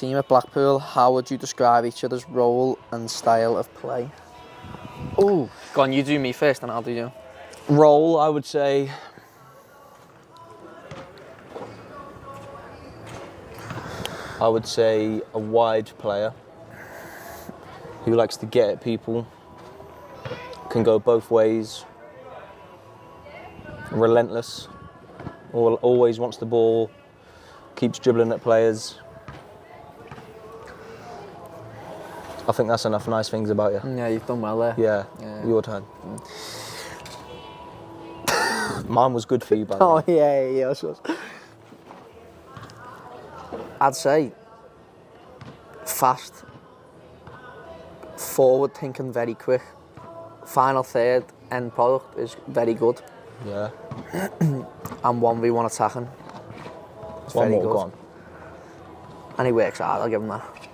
Team at Blackpool, how would you describe each other's role and style of play? Oh, Go on, you do me first and I'll do you. role, I would say. I would say a wide player who likes to get at people, can go both ways, relentless, always wants the ball, keeps dribbling at players. I think that's enough nice things about you. Yeah, you've done well there. Yeah, your turn. Mine was good for you, by the way. Oh, yeah, sure. I'd say fast, forward thinking, very quick. Final third, end product is very good. Yeah. And 1v1 attacking. It's One very more good. gone. And he works hard, I'll give him that.